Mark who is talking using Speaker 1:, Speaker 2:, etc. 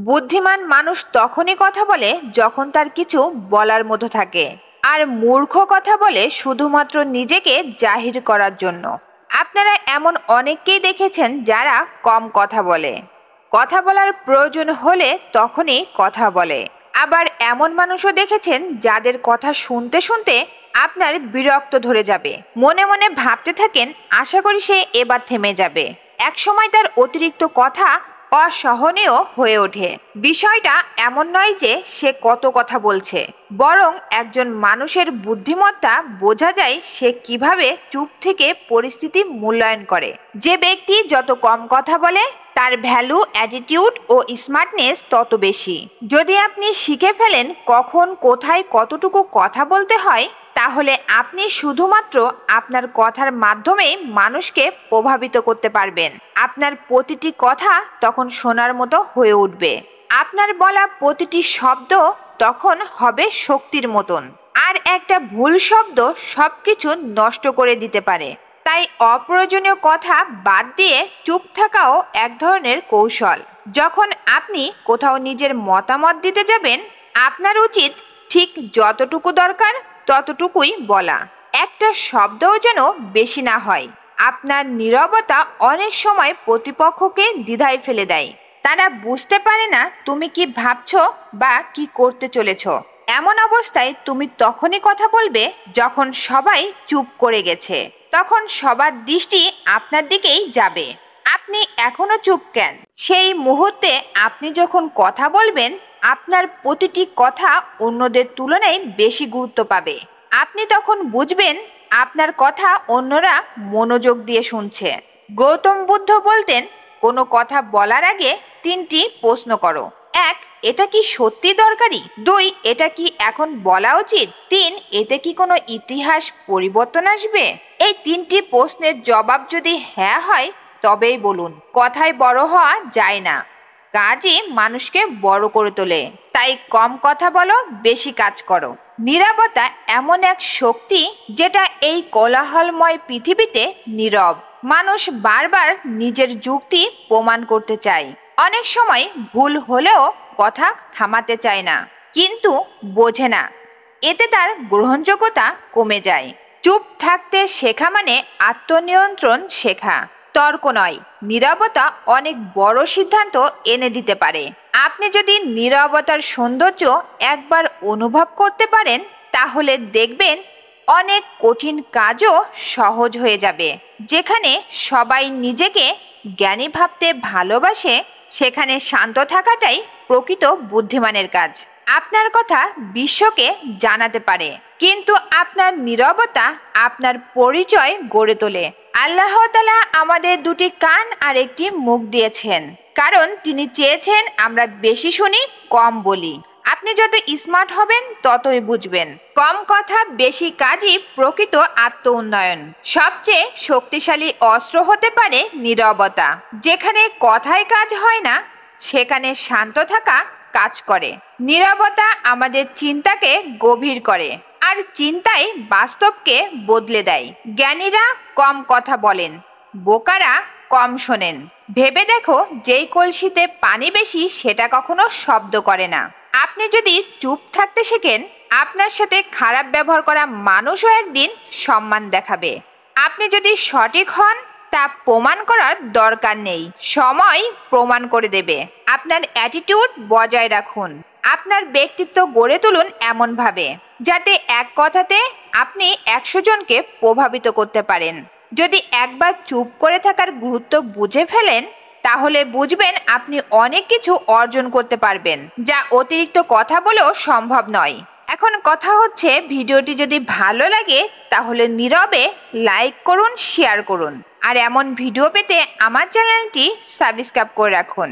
Speaker 1: বুদ্ধিমান মানুষ তখনই কথা বলে যখন তার কিছু বলার মতো থাকে, আর মূর্খ কথা বলে শুধুমাত্র নিজেকে জাহির করার জন্য। আপনারা এমন অনেককেই দেখেছেন যারা কম কথা বলে, কথা বলার প্রয়োজন হলে তখনই কথা বলে। আবার এমন মানুষও দেখেছেন যাদের কথা শুনতে শুনতে আপনার বিরক্ত ধরে যাবে, মনে মনে ভাবতে থাকেন আশা করি সে এবার থেমে যাবে। একসময় তার অতিরিক্ত কথা অসহনীয় হয়ে ওঠে। বিষয়টা এমন নয় যে সে কত কথা বলছে, বরং একজন মানুষের বুদ্ধিমত্তা বোঝা যায় সে কিভাবে চুপ থেকে পরিস্থিতি মূল্যায়ন করে। যে ব্যক্তি যত কম কথা বলে তার ভ্যালু, অ্যাটিটিউড ও স্মার্টনেস তত বেশি। যদি আপনি শিখে ফেলেন কখন কোথায় কতটুকু কথা বলতে হয়, তাহলে আপনি শুধুমাত্র আপনার কথার মাধ্যমে মানুষকে প্রভাবিত করতে পারবেন। আপনার প্রতিটি কথা তখন শোনার মতো হয়ে উঠবে। আপনার বলা প্রতিটি শব্দ তখন হবে শক্তির মতন। আর একটা ভুল শব্দ সবকিছু নষ্ট করে দিতে পারে। তাই অপ্রয়োজনীয় কথা বাদ দিয়ে চুপ থাকাও এক ধরনের কৌশল। যখন আপনি কোথাও নিজের মতামত দিতে যাবেন, আপনার উচিত ঠিক যতটুকু দরকার ততটুকুই বলা। একটা শব্দও যেন বেশি না হয়। আপনার নীরবতা অনেক সময় প্রতিপক্ষকে দ্বিধায় ফেলে দেয়। তারা বুঝতে পারে না তুমি কি ভাবছো বা কি করতে চলেছ। এমন অবস্থায় তুমি তখনই কথা বলবে যখন সবাই চুপ করে গেছে। তখন সবার দৃষ্টি আপনার দিকেই যাবে। আপনি এখনো চুপ কেন? সেই মুহূর্তে আপনি যখন কথা বলবেন, আপনার প্রতিটি কথা অন্যদের তুলনায় বেশি গুরুত্ব পাবে। আপনি তখন বুঝবেন আপনার কথা অন্যরা মনোযোগ দিয়ে শুনছে। গৌতম বুদ্ধ বলতেন, কোনো কথা বলার আগে 3টি প্রশ্ন করো। 1, এটা কি সত্যি দরকারি? 2, এটা কি এখন বলা উচিত? 3, এতে কি কোনো ইতিহাস পরিবর্তন আসবে? এই 3টি প্রশ্নের জবাব যদি হ্যাঁ হয় তবেই বলুন। কথায় বড় হওয়া যায় না, কাজই মানুষকে বড় করে তোলে। তাই কম কথা বলো, বেশি কাজ করো। নীরবতা এমন এক শক্তি যেটা এই কোলাহলময় পৃথিবীতে নীরব। মানুষ বারবার নিজের যুক্তি প্রমাণ করতে চায়। অনেক সময় ভুল হলেও কথা থামাতে চায় না, কিন্তু বোঝে না এতে তার গ্রহণযোগ্যতা কমে যায়। চুপ থাকতে শেখা মানে আত্মনিয়ন্ত্রণ শেখা, তর্ক নয়। নীরবতা অনেক বড় সিদ্ধান্ত এনে দিতে পারে। আপনি যদি নীরবতার সৌন্দর্য একবার অনুভব করতে পারেন, তাহলে দেখবেন অনেক কঠিন কাজও সহজ হয়ে যাবে। যেখানে সবাই নিজেকে জ্ঞানী ভাবতে ভালোবাসে, সেখানে শান্ত থাকাটাই প্রকৃত বুদ্ধিমানের কাজ। আপনার কথা বিশ্বকে জানাতে পারে, কিন্তু আপনার নীরবতা আপনার পরিচয় গড়ে তোলে। আল্লাহ তাআলা আমাদের 2টি কান আর একটি মুখ দিয়েছেন, কারণ তিনি চেয়েছেন আমরা বেশি শুনি, কম বলি। আপনি যত স্মার্ট হবেন ততই বুঝবেন কম কথা বেশি কাজই প্রকৃত আত্ম উন্নয়ন। সবচেয়ে শক্তিশালী অস্ত্র হতে পারে নীরবতা। যেখানে কথায় কাজ হয় না, সেখানে শান্ত থাকা কাজ করে। নীরবতা আমাদের চিন্তাকে গভীর করে, আর চিন্তাই বাস্তবকে বদলে দেয়। জ্ঞানীরা কম কথা বলেন, বোকারা কম শোনেন। ভেবে দেখো, যেই কলসিতে পানি বেশি সেটা কখনো শব্দ করে না। আপনি যদি চুপ থাকতে শেখেন, আপনার সাথে খারাপ ব্যবহার করা মানুষও একদিন সম্মান দেখাবে। আপনি যদি সঠিক হন, তা প্রমাণ করার দরকার নেই, সময় প্রমাণ করে দেবে। আপনার অ্যাটিটিউড বজায় রাখুন। আপনার ব্যক্তিত্ব গড়ে তুলুন এমনভাবে যাতে এক কথাতে আপনি 100 জনকে প্রভাবিত করতে পারেন। যদি একবার চুপ করে থাকার গুরুত্ব বুঝে ফেলেন, তাহলে বুঝবেন আপনি অনেক কিছু অর্জন করতে পারবেন, যা অতিরিক্ত কথা বলেও সম্ভব নয়। এখন কথা হচ্ছে, ভিডিওটি যদি ভালো লাগে তাহলে নীরবে লাইক করুন, শেয়ার করুন, আর এমন ভিডিও পেতে আমার চ্যানেলটি সাবস্ক্রাইব করে রাখুন।